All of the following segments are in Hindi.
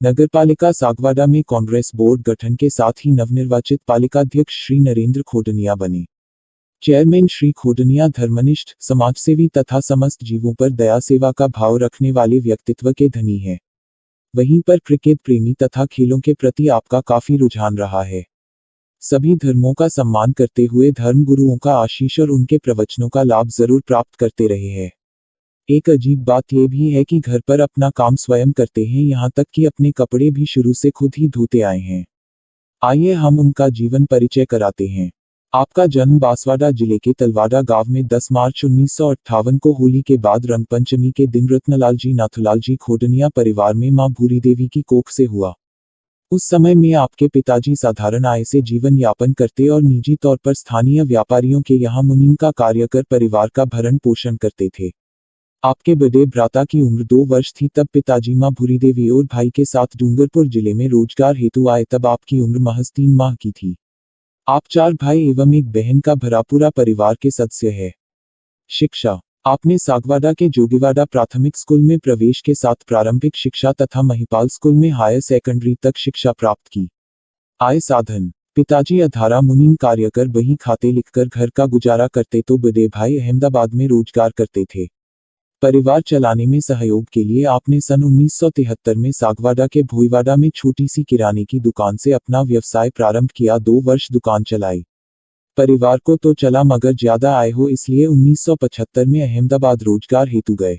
नगरपालिका सागवाड़ा में कांग्रेस बोर्ड गठन के साथ ही नवनिर्वाचित पालिकाध्यक्ष श्री नरेंद्र खोडनिया बने। चेयरमैन श्री खोडनिया धर्मनिष्ठ, समाजसेवी तथा समस्त जीवों पर दया सेवा का भाव रखने वाले व्यक्तित्व के धनी हैं। वहीं पर क्रिकेट प्रेमी तथा खेलों के प्रति आपका काफी रुझान रहा है। सभी धर्मों का सम्मान करते हुए धर्म गुरुओं का आशीष और उनके प्रवचनों का लाभ जरूर प्राप्त करते रहे हैं। एक अजीब बात यह भी है कि घर पर अपना काम स्वयं करते हैं, यहाँ तक कि अपने कपड़े भी शुरू से खुद ही धोते आए हैं। आइए हम उनका जीवन परिचय कराते हैं। आपका जन्म बांसवाड़ा जिले के तलवाड़ा गांव में 10 मार्च 1958 को होली के बाद रंगपंचमी के दिन रत्नलाल जी नाथुलाल जी खोडनिया परिवार में मां भूरी देवी की कोख से हुआ। उस समय में आपके पिताजी साधारण आय से जीवन यापन करते और निजी तौर पर स्थानीय व्यापारियों के यहाँ मुनीम का कार्य कर परिवार का भरण पोषण करते थे। आपके बड़े भ्राता की उम्र 2 वर्ष थी तब पिताजी मां भूरी देवी और भाई के साथ डूंगरपुर जिले में रोजगार हेतु आए तब आपकी उम्र महज 3 माह की थी। आप 4 भाई एवं एक बहन का भरा पूरा परिवार के सदस्य है। शिक्षा। आपने सागवाड़ा के जोगीवाड़ा प्राथमिक स्कूल में प्रवेश के साथ प्रारंभिक शिक्षा तथा महिपाल स्कूल में हायर सेकेंडरी तक शिक्षा प्राप्त की। आय साधन। पिताजी अधारा मुनीम कार्य कर बही खाते लिखकर घर का गुजारा करते तो बड़े भाई अहमदाबाद में रोजगार करते थे। परिवार चलाने में सहयोग के लिए आपने सन 1973 में सागवाड़ा के भोईवाड़ा में छोटी सी किराने की दुकान से अपना व्यवसाय प्रारंभ किया। 2 वर्ष दुकान चलाई। परिवार को तो चला मगर ज्यादा आय हो इसलिए 1975 में अहमदाबाद रोजगार हेतु गए।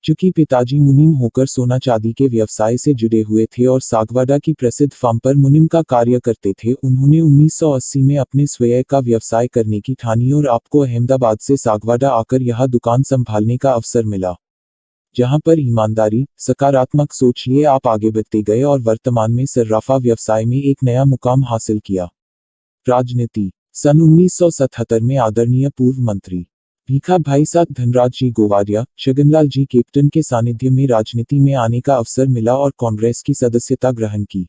चूंकि पिताजी मुनीम होकर सोना चांदी के व्यवसाय से जुड़े हुए थे और सागवाड़ा की प्रसिद्ध फार्म पर मुनीम का कार्य करते थे, उन्होंने 1980 में अपने स्वयं का व्यवसाय करने की ठानी और आपको अहमदाबाद से सागवाड़ा आकर यह दुकान संभालने का अवसर मिला, जहां पर ईमानदारी, सकारात्मक सोच लिए आप आगे बढ़ते गए और वर्तमान में सर्राफा व्यवसाय में एक नया मुकाम हासिल किया। राजनीति। सन 1977 में आदरणीय पूर्व मंत्री भीखा भाई साहब धनराज जी गोवारिया, छगनलाल जी कैप्टन के सानिध्य में राजनीति में आने का अवसर मिला और कांग्रेस की सदस्यता ग्रहण की।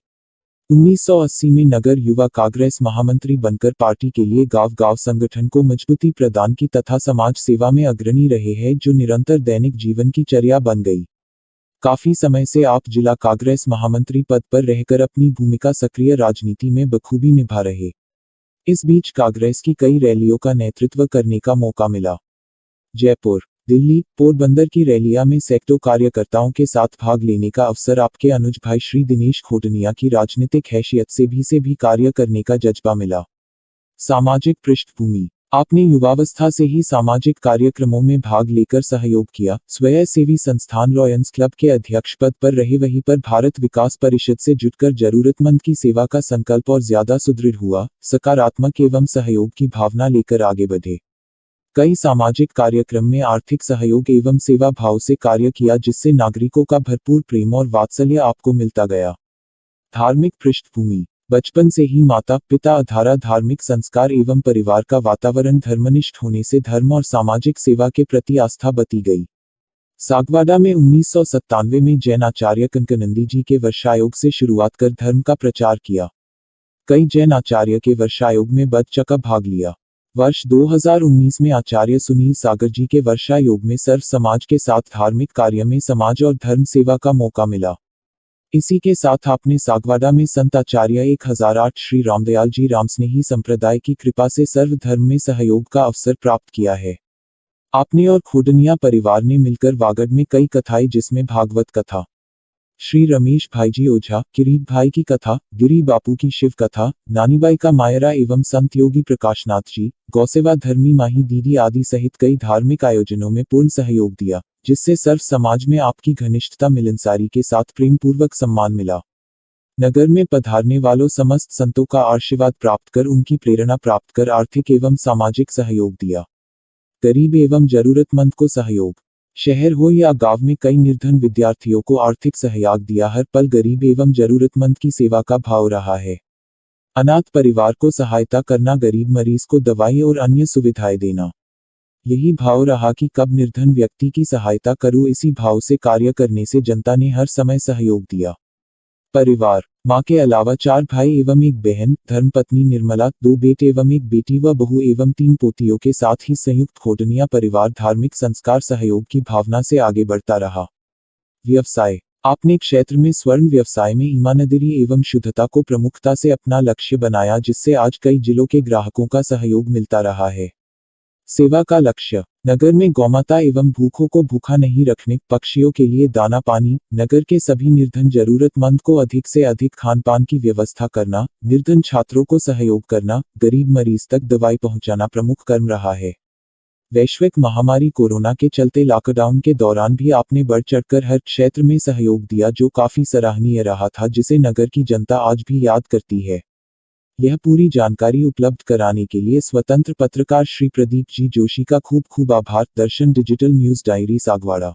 1980 में नगर युवा कांग्रेस महामंत्री बनकर पार्टी के लिए गांव-गांव संगठन को मजबूती प्रदान की तथा समाज सेवा में अग्रणी रहे हैं, जो निरंतर दैनिक जीवन की चर्या बन गई। काफी समय से आप जिला कांग्रेस महामंत्री पद पर रहकर अपनी भूमिका सक्रिय राजनीति में बखूबी निभा रहे। इस बीच कांग्रेस की कई रैलियों का नेतृत्व करने का मौका मिला। जयपुर, दिल्ली, पोरबंदर की रैलियां में सैकड़ों कार्यकर्ताओं के साथ भाग लेने का अवसर आपके अनुज भाई श्री दिनेश खोडनिया की राजनीतिक हैसियत से भी कार्य करने का जज्बा मिला। सामाजिक पृष्ठभूमि। आपने युवावस्था से ही सामाजिक कार्यक्रमों में भाग लेकर सहयोग किया। स्वयं सेवी संस्थान लॉयंस क्लब के अध्यक्ष पद पर रहे, वहीं पर भारत विकास परिषद से जुटकर जरूरतमंद की सेवा का संकल्प और ज्यादा सुदृढ़ हुआ। सकारात्मक एवं सहयोग की भावना लेकर आगे बढ़े। कई सामाजिक कार्यक्रम में आर्थिक सहयोग एवं सेवा भाव से कार्य किया, जिससे नागरिकों का भरपूर प्रेम और वात्सल्य आपको मिलता गया। धार्मिक पृष्ठभूमि। बचपन से ही माता पिता अधारा धार्मिक संस्कार एवं परिवार का वातावरण धर्मनिष्ठ होने से धर्म और सामाजिक सेवा के प्रति आस्था बती गई। सागवाड़ा में 1997 में जैन आचार्य कनकानंदी जी के वर्षायोग से शुरुआत कर धर्म का प्रचार किया। कई जैन आचार्य के वर्षायोग में बढ़ चढ़कर भाग लिया। वर्ष 2019 में आचार्य सुनील सागर जी के वर्षायोग में सर्व समाज के साथ धार्मिक कार्य में समाज और धर्म सेवा का मौका मिला। इसी के साथ आपने सागवाड़ा में संत आचार्य 1008 श्री रामदयाल जी रामस्नेही संप्रदाय की कृपा से सर्व धर्म में सहयोग का अवसर प्राप्त किया है। आपने और खोडनिया परिवार ने मिलकर वागड़ में कई कथाएं, जिसमें भागवत कथा, श्री रमेश भाई जी ओझा, किरीट भाई की कथा, गिरी बापू की शिव कथा, नानीबाई का मायरा एवं संत योगी प्रकाशनाथ जी, गौसेवा धर्मी माही दीदी आदि सहित कई धार्मिक आयोजनों में पूर्ण सहयोग दिया, जिससे सर्व समाज में आपकी घनिष्ठता मिलनसारी के साथ प्रेम पूर्वक सम्मान मिला। नगर में पधारने वालों समस्त संतों का आशीर्वाद प्राप्त कर उनकी प्रेरणा प्राप्त कर आर्थिक एवं सामाजिक सहयोग दिया। गरीब एवं जरूरतमंद को सहयोग। शहर हो या गांव में कई निर्धन विद्यार्थियों को आर्थिक सहयोग दिया। हर पल गरीब एवं जरूरतमंद की सेवा का भाव रहा है। अनाथ परिवार को सहायता करना, गरीब मरीज को दवाई और अन्य सुविधाएं देना, यही भाव रहा कि कब निर्धन व्यक्ति की सहायता करूं। इसी भाव से कार्य करने से जनता ने हर समय सहयोग दिया। परिवार। मां के अलावा 4 भाई एवं एक बहन, धर्मपत्नी निर्मला, 2 बेटे एवं एक बेटी व बहू एवं 3 पोतियों के साथ ही संयुक्त खोडनिया परिवार धार्मिक संस्कार सहयोग की भावना से आगे बढ़ता रहा। व्यवसाय। आपने क्षेत्र में स्वर्ण व्यवसाय में ईमानदारी एवं शुद्धता को प्रमुखता से अपना लक्ष्य बनाया, जिससे आज कई जिलों के ग्राहकों का सहयोग मिलता रहा है। सेवा का लक्ष्य। नगर में गौमाता एवं भूखों को भूखा नहीं रखने, पक्षियों के लिए दाना पानी, नगर के सभी निर्धन जरूरतमंद को अधिक से अधिक खान पान की व्यवस्था करना, निर्धन छात्रों को सहयोग करना, गरीब मरीज तक दवाई पहुंचाना प्रमुख कर्म रहा है। वैश्विक महामारी कोरोना के चलते लॉकडाउन के दौरान भी आपने बढ़ चढ़कर हर क्षेत्र में सहयोग दिया, जो काफी सराहनीय रहा था, जिसे नगर की जनता आज भी याद करती है। यह पूरी जानकारी उपलब्ध कराने के लिए स्वतंत्र पत्रकार श्री प्रदीप जी जोशी का खूब खूब आभार। दर्शन डिजिटल न्यूज डायरी सागवाड़ा।